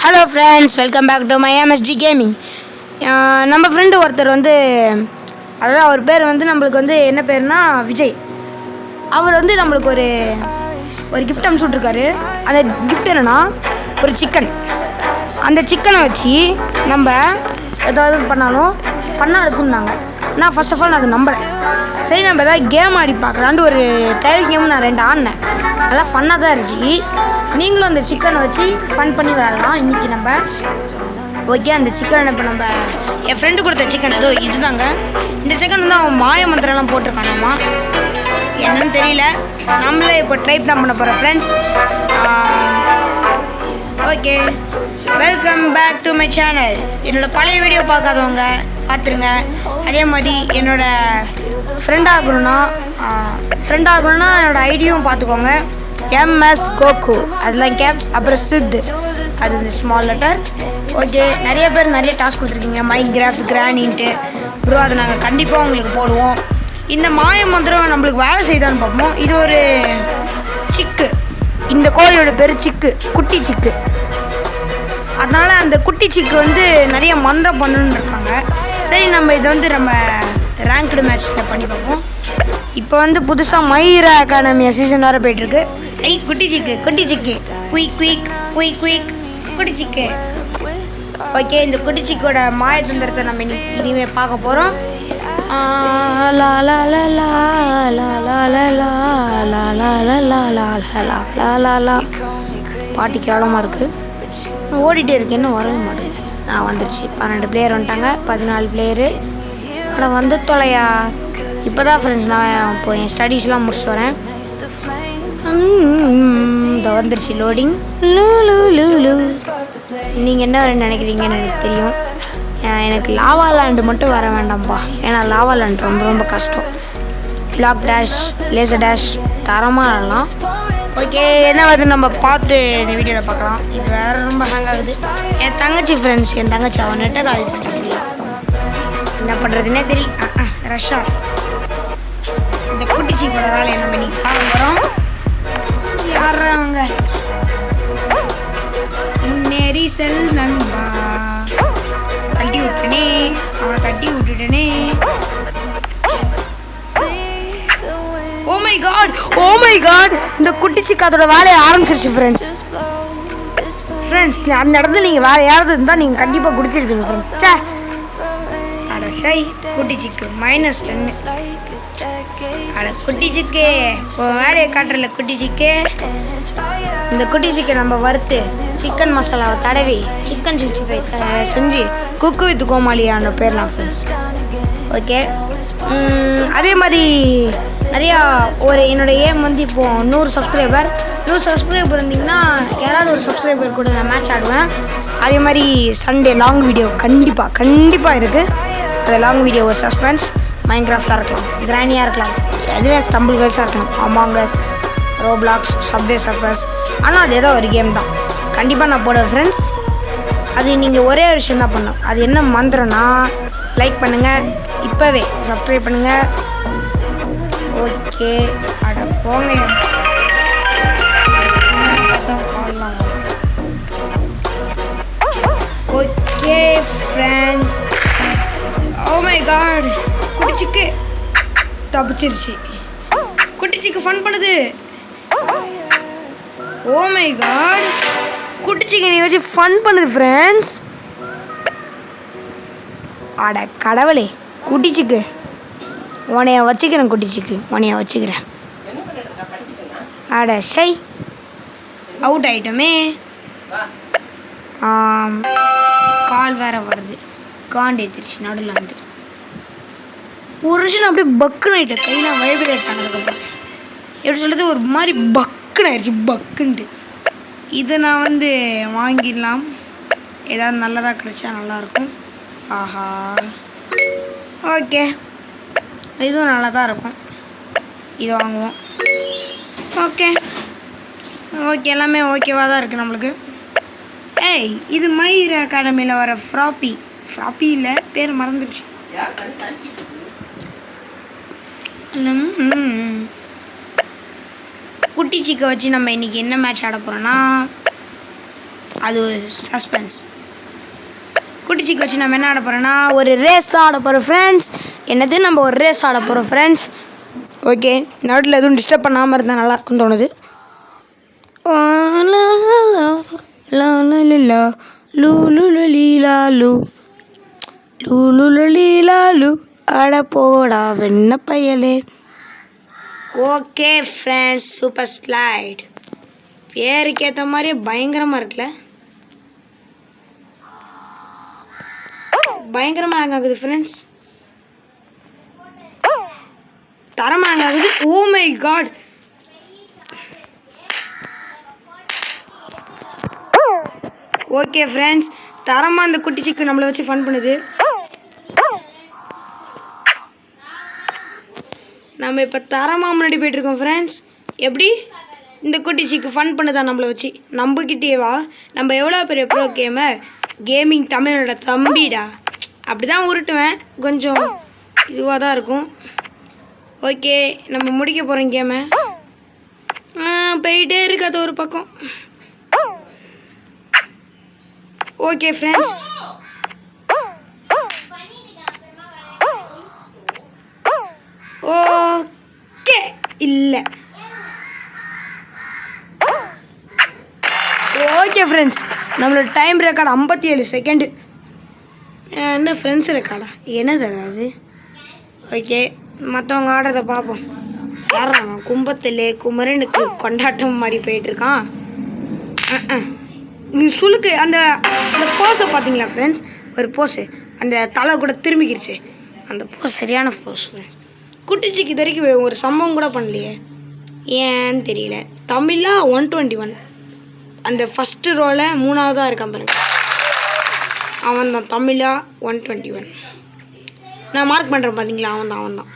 Hello friends, welcome back to my MSG gaming. நம்ம friend ஒருத்தர் அதாவது அவர் பேர் நம்மளுக்கு என்ன பேர்னா விஜய். அவர் நம்மளுக்கு ஒரு கிஃப்ட் அனுப்பிச்சுட்ருக்காரு. அந்த கிஃப்ட் என்னென்னா ஒரு சிக்கன். அந்த சிக்கனை வச்சு நம்ம ஏதாவது பண்ணாலும் ஃபன்னாக இருக்குன்னாங்க. நான் ஃபர்ஸ்ட் ஆஃப் ஆல் நான் அதை நம்புகிறேன். சரி, நம்ம ஏதாவது கேம் ஆடி பார்க்கலான்ட்டு ஒரு டைல் கேம் நான் 2 ஆடினேன். நல்லா ஃபன்னாக தான் இருந்துச்சு. நீங்களும் அந்த சிக்கனை வச்சு ஃபன் பண்ணி விளாடலாம் இன்றைக்கி நம்ம. ஓகே, அந்த சிக்கனை இப்போ நம்ம என் ஃப்ரெண்டு கொடுத்த சிக்கன் இதுதாங்க. இந்த சிக்கன் அவன் மாய மந்திரம்லாம் போட்டிருக்கானாமா, என்னன்னு தெரியல. நம்மளே இப்போ ட்ரை தான் பண்ண போகிறோம் friends. Okay, welcome back to my channel. என்னோடய பழைய வீடியோ பார்க்காதவங்க பார்த்துருங்க. அதே மாதிரி என்னோடய ஃப்ரெண்ட் ஆகணுன்னா என்னோடய ஐடியும் பார்த்துக்கோங்க. MS கோகு, அதெல்லாம் கேப்ஸ். அப்புறம் சித்து, அது இந்த ஸ்மால் லெட்டர். ஓகே, நிறைய பேர் நிறைய டாஸ்க் கொடுத்துருக்கீங்க, மைன்கிராஃப்ட் கிரானின்ட்டு ப்ரோ. அதை நாங்கள் கண்டிப்பாக உங்களுக்கு போடுவோம். இந்த மாய மந்திரம் நம்மளுக்கு வேலை செய்தான்னு பார்ப்போம். இது ஒரு சிக்கு. இந்த கோழியோட பேர் சிக்கு, குட்டி சிக்கு. அதனால் அந்த குட்டி சிக்கு நிறைய மந்திரம் பண்ணணுன்னு இருக்காங்க. சரி, நம்ம இதை நம்ம ரேங்க்டு மேட்ச்சில் பண்ணி பார்ப்போம். இப்போ புதுசாக மை ஹீரோ அகாடமியா சீசன் வேறு போயிட்டுருக்கு. குட்டி சிக்கு குயிக் குயிக் குயிக் குயிக் குட்டி சிக்கு. ஓகே, இந்த குட்டி சிக்கோட மாய தந்திரத்தை நம்ம இனிமேல் பார்க்க போகிறோம். பாட்டி கேவலமாக இருக்குது. ஓடிட்டே இருக்கு, இன்னும் வரவே மாட்டேங்குது. நான் வந்துடுச்சு. 12 பிளேயர் வந்துட்டாங்க, 14 பிளேயரு. ஆனால் தொலையா. இப்போ தான் ஃப்ரெண்ட்ஸ் நான் இப்போ என் ஸ்டடீஸ்லாம் முடிச்சுட்டு வரேன். இதை வந்துடுச்சு லோடிங். நீங்கள் என்ன நினைக்கிறீங்கன்னு எனக்கு தெரியும். எனக்கு லாவா லேண்டு மட்டும் வர வேண்டாம்ப்பா. ஏன்னா லாவா லேண்ட் ரொம்ப ரொம்ப கஷ்டம். பிளாக் டேஷ், லேசர் டேஷ் தரமாக ஆடலாம். ஓகே, என்ன நம்ம பார்த்து இந்த வீடியோவில் பார்க்கலாம். இது வேறு ரொம்ப ஹேங் ஆகுது. என் தங்கச்சி ஃப்ரெண்ட்ஸ், அவன் நெட்டை காலி பண்ணுறது என்ன பண்ணுறதுன்னே தெரியும். ரஷ்ஷா இந்த குட்டி சீக்கோட வேலை என்ன பண்ணி பார்க்க போகிறோம். யாராங்க முன்னேறி செல் நண்பா. அவனை தட்டி விட்டுட்டனே. ஓ மை காட், இந்த குட்டி சிக்கு அதோட வேலையை ஆரம்பிச்சிருச்சு ஃப்ரெண்ட்ஸ். அந்த இடத்துல நீங்கள் வேறு யாராவது இருந்தால் நீங்கள் கண்டிப்பாக குடிச்சிருப்பீங்க ஃப்ரெண்ட்ஸ். குட்டி சிக்கு -10. குட்டி சிக்கு வேலையை காட்டுறல. குட்டி சிக்கு, இந்த குட்டி சிக்கை நம்ம வறுத்து சிக்கன் மசாலாவை தடவி சிக்கன் 65 செஞ்சு குக்கு வித் கோமாளியான பேர்லாம் ஃப்ரெண்ட்ஸ். ஓகே, அதே மாதிரி நிறையா என்னோட ஏம் இப்போது 100 சப்ஸ்கிரைபர் இருந்தீங்கன்னா யாராவது ஒரு சப்ஸ்கிரைபர் கூட நான் மேட்ச் ஆடுவேன். அதே மாதிரி சண்டே லாங் வீடியோ கண்டிப்பாக இருக்குது. அது லாங் வீடியோ ஒரு சஸ்பென்ஸ். மைன்கிராஃப்டாக இருக்கலாம், கிரானியாக இருக்கலாம், அதுவே ஸ்டம்பிள் கேர்ஸாக இருக்கலாம், அமாங்கஸ், ரோப்ளாக்ஸ், சப்வே சர்ஃபர்ஸ். ஆனால் அது ஏதோ ஒரு கேம் தான். கண்டிப்பாக நான் போடுவேன் ஃப்ரெண்ட்ஸ். அது நீங்கள் ஒரே ஒரு விஷயம் தான் பண்ணணும். அது என்ன மந்திரம்னா, லைக் பண்ணுங்கள், இப்போவே சப்ஸ்கிரைப் பண்ணுங்கள். ஓகே, அட போங்க. Okay friends, oh my God, குட்டி சிக்கு தப்பிச்சிருச்சு. குட்டி சிக்கு ஃபன் பண்ணுது. ஓ மை காட், குட்டி சிக்கனை வச்சு ஃபன் பண்ணுது ஃப்ரெண்ட்ஸ். அட கடவுளே, குட்டி சிக்கு உனைய வச்சுக்கிறேன். குட்டி சிக்கு உனைய வச்சுக்கிறேன். அட ஷை, அவுட் ஆயிட்டோமே. கால் வேற வருது, காண்டேத்திருச்சு நடுவில் புருஷன் அப்படியே பக்குன்னு ஆகிட்டேன். கையில் வைப்ரேட் பண்ணதுக்கப்புறம் எப்படி சொல்கிறது, ஒரு மாதிரி பக்குன்னு ஆயிடுச்சு. பக்குன்ட்டு இதை நான் வாங்கிடலாம். ஏதாவது நல்லதாக கிடைச்சா நல்லாயிருக்கும். ஆஹா, ஓகே, இதுவும் நல்லா தான் இருக்கும். இது வாங்குவோம். ஓகே, எல்லாமே ஓகேவாக தான் இருக்குது நம்மளுக்கு. இது மை ஹீரோ அகாடமியில் வர ஃப்ராப்பி இல்லை, பேர் மறந்துடுச்சு. குட்டி சிக்கை வச்சு நம்ம இன்றைக்கி என்ன மேட்ச் ஆட போகிறோன்னா, அது சஸ்பென்ஸ். குட்டி சிக்கு வச்சு நம்ம என்ன ஆட போகிறோன்னா ஒரு ரேஸ் தான் ஆட போகிறோம் ஃப்ரெண்ட்ஸ். என்னது நம்ம ஒரு ரேஸ் ஆட போகிறோம் ஃப்ரெண்ட்ஸ். ஓகே, நடுவில் எதுவும் டிஸ்டர்ப் பண்ணாமல் இருந்தால் நல்லாயிருக்குன்னு தோணுது. அட போடா வெண்ண பயலே. Okay friends, super slide. பேருக்கு ஏற்ற மாதிரி பயங்கரமாக இருக்குல்ல, பயங்கரமாக ஹேங் ஆகுது ஃப்ரெண்ட்ஸ், தரமாக ஹேங் ஆகுது. Oh my God, okay friends, தரமாக அந்த குட்டி சிக்கு நம்மளை வச்சு ஃபன் பண்ணுது. நம்ம இப்போ தரமாக முன்னாடி போய்ட்டுருக்கோம் ஃப்ரெண்ட்ஸ். எப்படி இந்த குட்டி சிக்கு ஃபன் பண்ணுதான் நம்மளை வச்சு, நம்பக்கிட்டேவா? நம்ம எவ்வளோ பெரிய ப்ரோ கேமிங் தமிழோட தம்பிடா. அப்படி தான் உருட்டுவேன், கொஞ்சம் இதுவாக தான் இருக்கும். ஓகே, நம்ம முடிக்க போகிறோம் கேமை. போயிட்டே இருக்கு அது ஒரு பக்கம். ஓகே ஃப்ரெண்ட்ஸ், ஓகே இல்லை ஓகே ஃப்ரெண்ட்ஸ், நம்மளோட டைம் ரெக்கார்டு 57 செகண்டு. என்ன ஃப்ரெண்ட்ஸ் ரெக்கார்டா? என்னது அது? ஓகே, மற்றவங்க ஆடுறதை பார்ப்போம். யாரா கும்பத்தில் குமரனுக்கு கொண்டாட்டம் மாதிரி போயிட்டுருக்கான். சுளுக்கு அந்த போஸை பார்த்தீங்களா ஃப்ரெண்ட்ஸ்? ஒரு போஸு அந்த தலை கூட திரும்பிக்கிடுச்சு. அந்த போஸ் சரியான போஸ். குட்டிச்சிக்கு இது வரைக்கும் ஒரு சம்பவம் கூட பண்ணலையே, ஏன்னு தெரியல. தமிழா 121 அந்த ஃபஸ்ட்டு ரோவில் 3ஆவதாக இருக்கான் பாருங்க, அவன் தான் தமிழா 121. நான் மார்க் பண்ணுறேன் பார்த்தீங்களா, அவன் தான்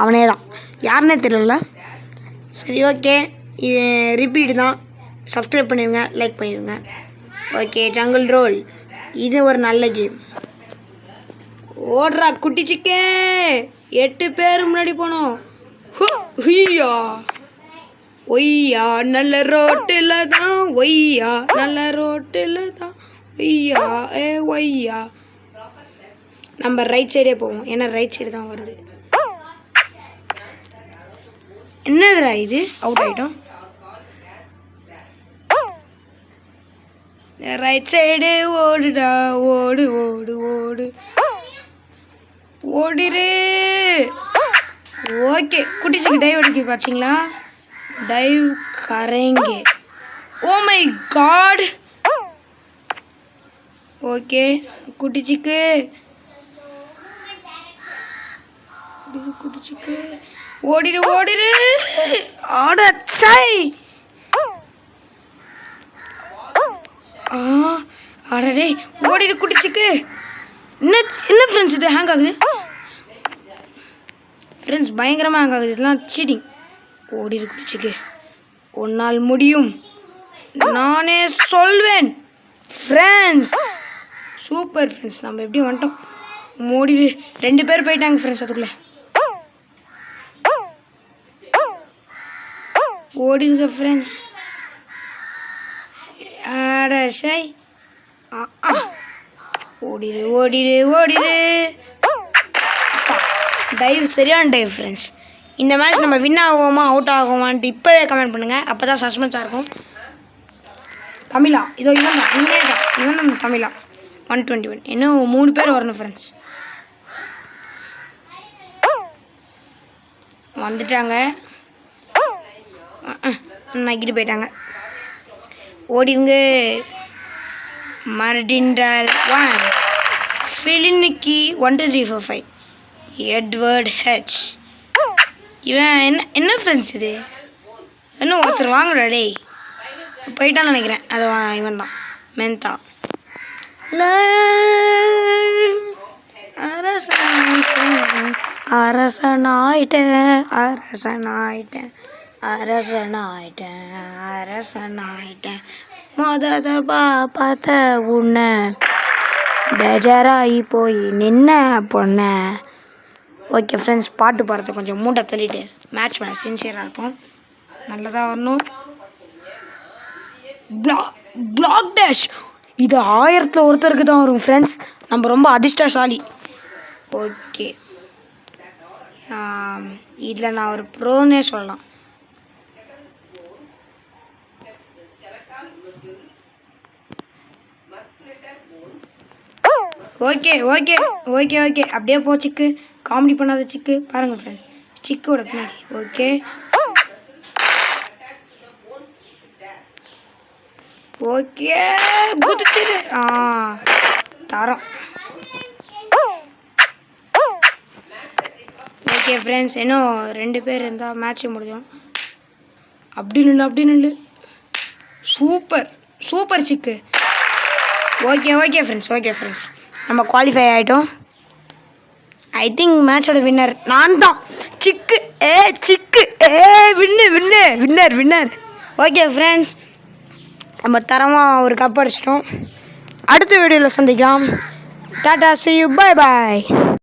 அவனே தான், யாருன்னே தெரியல. சரி ஓகே, இது ரிப்பீட் தான். சப்ஸ்கிரைப் பண்ணிடுங்க, லைக் பண்ணிடுங்க. ஓகே, ஜங்கிள் ரோல் இது ஒரு நல்ல கேம். ஓடுறா குட்டி சிக்கே, 8 பேர் முன்னாடி போனோம். ஹுய்யா ஒய்யா நல்ல ரோட்டில் தான், ஒய்யா நல்ல ரோட்டில் தான், ஒய்யா ஒய்யா. நம்ம ரைட் சைடே போவோம், ஏன்னா ரைட் சைடு தான் வருது. என்னதுடா இது? அவுட் ஆகிட்டோம். ரைட் சைடு ஓடுடா, ஓடு ஓடு ஓடு ஓடிரு. ஓகே, குட்டிச்சிக்கு டைவ் அடிக்க பார்த்தீங்களா? டைவ் கரேங்கே. Oh my God. ஓகே, குட்டிச்சிக்கு ஓடிரு ஓடிரு. ஆடச்சை ஆடே, ஓடிடு குட்டிச்சிக்கு. என்ன ஃப்ரெண்ட்ஸ் இது ஹேங் ஆகுது ஃப்ரெண்ட்ஸ், பயங்கரமாக ஹேங் ஆகுது. இதெல்லாம் சீட்டிங். ஓடிடு குட்டிச்சிக்கு, உன்னால் முடியும், நானே சொல்வேன் ஃப்ரெண்ட்ஸ். சூப்பர் ஃப்ரெண்ட்ஸ், நம்ம எப்படி வந்துட்டோம். ஓடிடு. 2 பேர் போயிட்டாங்க ஃப்ரெண்ட்ஸ் அதுக்குள்ளே. ஓடிடுங்க ஃப்ரெண்ட்ஸ். ஆடை ஓடிடு ஓடிடு ஓடிடு. டைவ் சரியான டைவ் ஃப்ரெண்ட்ஸ். இந்த மேட்ச் நம்ம வின் ஆகுவோமா அவுட் ஆகுவோமான்ட்டு இப்போவே கமெண்ட் பண்ணுங்கள், அப்போ தான் சஸ்பென்ஸாக இருக்கும். தமிழா இதோ இவன் தான் தமிழா 121. இன்னும் 3 பேர் வரணும் ஃப்ரெண்ட்ஸ். வந்துட்டாங்க, நக்கிட்டு போயிட்டாங்க. ஓடிடுங்க. மர்டின்டால் 1, ஃபிலினிக்கி 1 2 3 4 5, எட்வர்ட் ஹெச். இவன் என்ன ஃப்ரெண்ட்ஸ் இது? இன்னும் ஒருத்தர் வாங்குறா டேய், போயிட்டான்னு நினைக்கிறேன். அது இவன் தான் மென்தா. அரசனாயிட்டேன் மொத பார்த்த உன்னை பேஜாராகி போய் நின்ன பொண்ண. ஓகே ஃப்ரெண்ட்ஸ், பாட்டு பாடுறது கொஞ்சம் மூட்டை தள்ளிட்டு மேட்ச் சின்சியராக இருப்போம். நல்லதாக வரணும். Black dash. இது 1000ல் ஒருத்தருக்கு தான் வரும் ஃப்ரெண்ட்ஸ். நம்ம ரொம்ப அதிர்ஷ்டசாலி. ஓகே, இதில் நான் ஒரு ப்ரோன்னே சொல்லலாம். ஓகே ஓகே ஓகே ஓகே அப்படியே போ சிக்கு. காமெடி பண்ணாத சிக்கு. பாருங்கள் ஃப்ரெண்ட், சிக்கோட பின்னாடி. ஓகே ஓகே குதிச்சிரு. தரோம். ஓகே ஃப்ரெண்ட்ஸ், இன்னும் 2 பேர் இருந்தால் மேட்ச்சை முடிஞ்சிடும். அப்படி நில்லு. சூப்பர் சூப்பர் சிக்கு. ஓகே ஃப்ரெண்ட்ஸ் நம்ம குவாலிஃபை ஆகிட்டோம். ஐ திங்க் மேட்சோட வின்னர் நான் தான். சிக்கு வின்னர். ஓகே ஃப்ரெண்ட்ஸ், நம்ம தரமாக ஒரு கப் அடிச்சிட்டோம். அடுத்த வீடியோவில் சந்திக்கலாம். Tata, see you, bye.